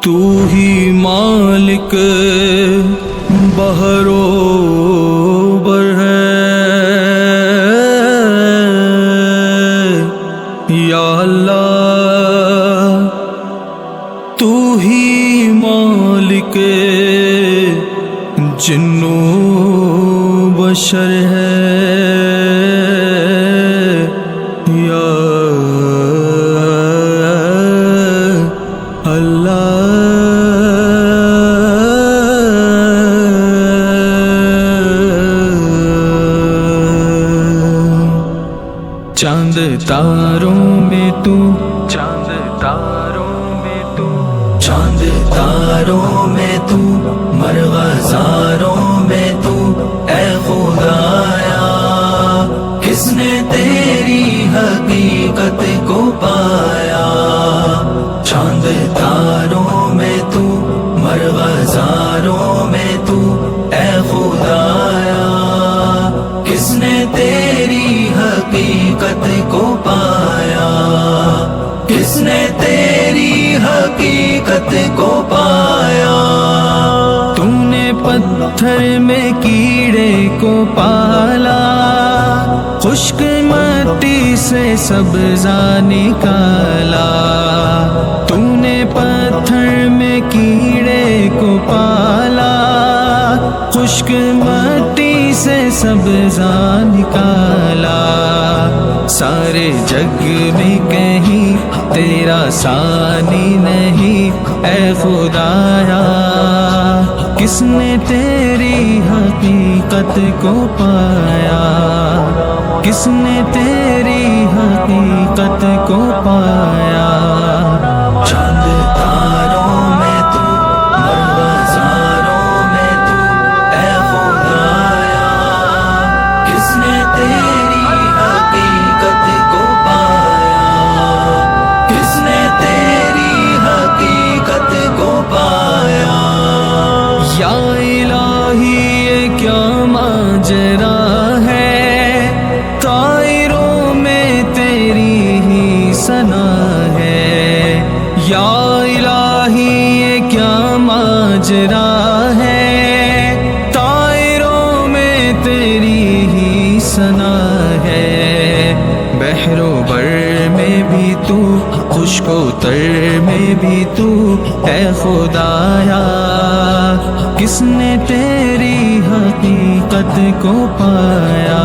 تو ہی مالک بحر و بر ہے یا اللہ، تو ہی مالک جن و بشر ہے یا چاند تاروں میں تو، چاند تاروں میں تو، چاند تاروں میں تو، مرغزاروں میں تو، اے خدایا کس نے تیری حقیقت کو پایا؟ چاند تاروں میں تو، مرغزاروں میں تو، اے خدایا کس نے تیری حقیقت کو پایا؟ کس نے تیری حقیقت کو پایا؟ تم نے پتھر میں کیڑے کو پالا، خشک مٹی سے سبزہ نکالا۔ تم نے پتھر میں کیڑے کو پالا، خشک مٹی سے سبزہ نکالا۔ سارے جگ میں کہیں تیرا ثانی نہیں، اے خدایا کس نے تیری حقیقت کو پایا؟ کس نے تیری حقیقت کو پایا؟ چاند تاروں میں تو، مرغزاروں میں تو، اے خدایا کس نے تیری حقیقت کو پایا؟ کس نے تیری حقیقت کو پایا؟ یا الہی یہ کیا ماجرا ہے، طائروں میں تیری ہی ثنا ہے۔ یا الہی یہ کیا ماجرا ہے، طائروں میں تیری ہی ثنا ہے۔ بحر و بر میں بھی تو، خشک و تر میں بھی تو، اے خدایا کس نے تیری حقیقت کو پایا؟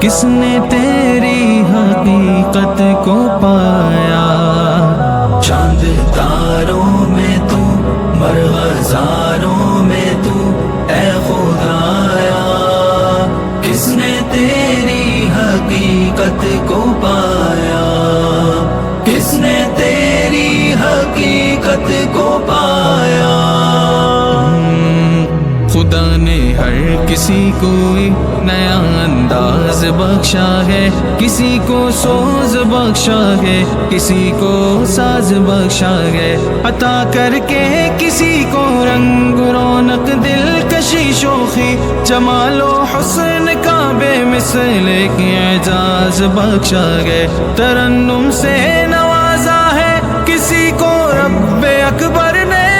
کس نے تیری حقیقت کو پایا؟ چاند تاروں میں تو، مرغزاروں میں تو، اے خدایا کس نے تیری حقیقت کو پایا؟ کس نے تیری حقیقت کو پایا؟ خدا نے ہر کسی کو نیا انداز بخشا ہے، کسی کو سوز بخشا ہے، کسی کو ساز بخشا ہے، عطا کر کے کسی کو رنگ رونق دلکشی شوخی، جمال و حسن کا بے مثل کی اعزاز بخشا ہے، ترنم سے نوازا ہے کسی کو رب اکبر نے،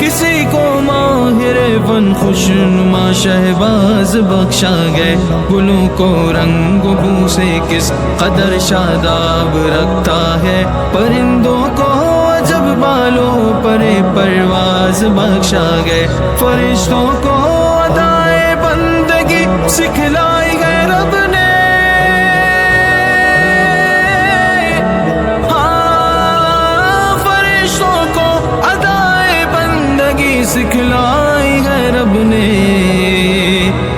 کسی کو ماہر فن خوشنما شہباز بخشا گئے، گلوں کو رنگ و بو سے کس قدر شاداب رکھتا ہے، پرندوں کو عجب بالوں پر پرواز بخشا گئے، فرشتوں کو ادائے بندگی سکھلائی ہے رب نے، سکھلائی ہے رب نے،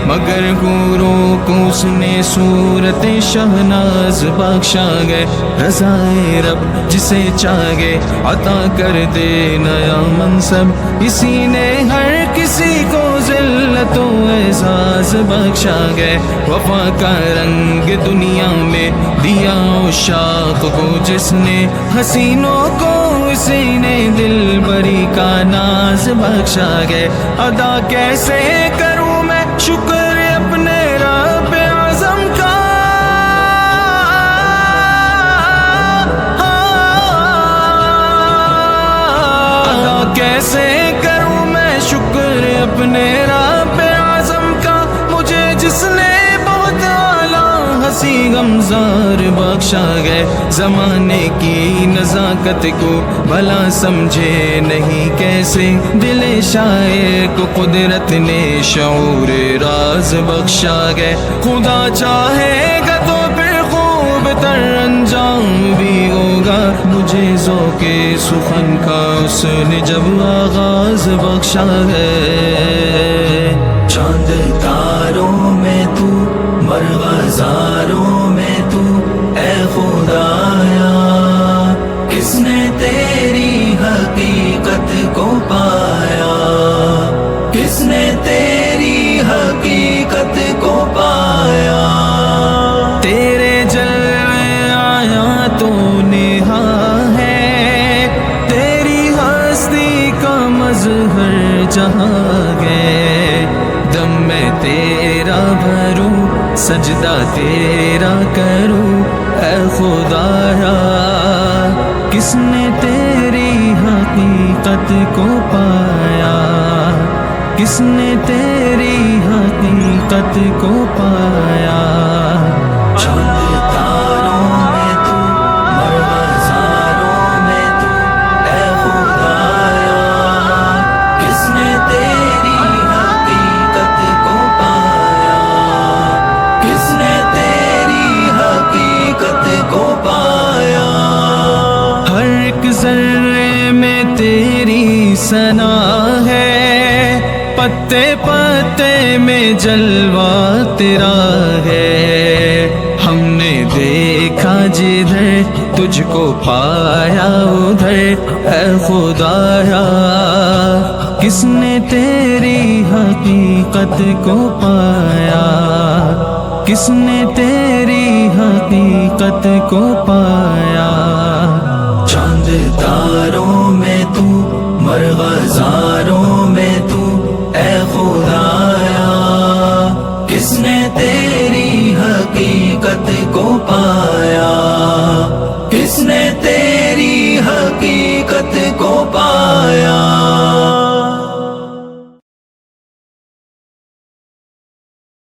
مگر حوروں کو اس نے صورت شہناز بخشا گئے، رضائے رب جسے چاہے عطا کر دے نیا منصب، اسی نے ہر کسی کو ذلت و اعزاز بخشا گئے، وفا کا رنگ دنیا میں دیا عشاق کو جس نے، حسینوں کو اسی نے دل بری کا ناز بخشا گئے، ادا کیسے کروں میں شکر اپنے رب اعظم کا، سی غمزار بخشا گئے زمانے کی نزاکت کو بھلا سمجھے نہیں کیسے دل شاعر کو قدرت نے شعور راز بخشا گئے خدا چاہے گا تو پھر خوب تر انجام بھی ہوگا مجھے ذوق سخن کا اس نے جب آغاز بخشا ہے چاند تاروں میں تو مرغزاروں میں تو اے خدایا کس نے تیری حقیقت کو پایا کس نے تیری حقیقت کو پایا تیرے جلوے آیا تو نہا ہے تیری ہستی کا مظہر جہاں گئے دم میں تیرا بھروں سجدہ تیرا کروں اے خدایا کس نے تیری حقیقت کو پایا کس نے تیری حقیقت کو پایا چاند تاروں میں تو مرغزاروں میں تو اے خدایا کس نے تیری حقیقت کو پایا کس نے تیری حقیقت کو پایا ہر ایک ذرے میں تیری ثنا ہے پتے پتے میں جلوہ تیرا ہے ہم نے دیکھا جدھر تجھ کو پایا ادھر اے خدایا کس نے تیری حقیقت کو پایا کس نے تیری حقیقت کو پایا چاند تاروں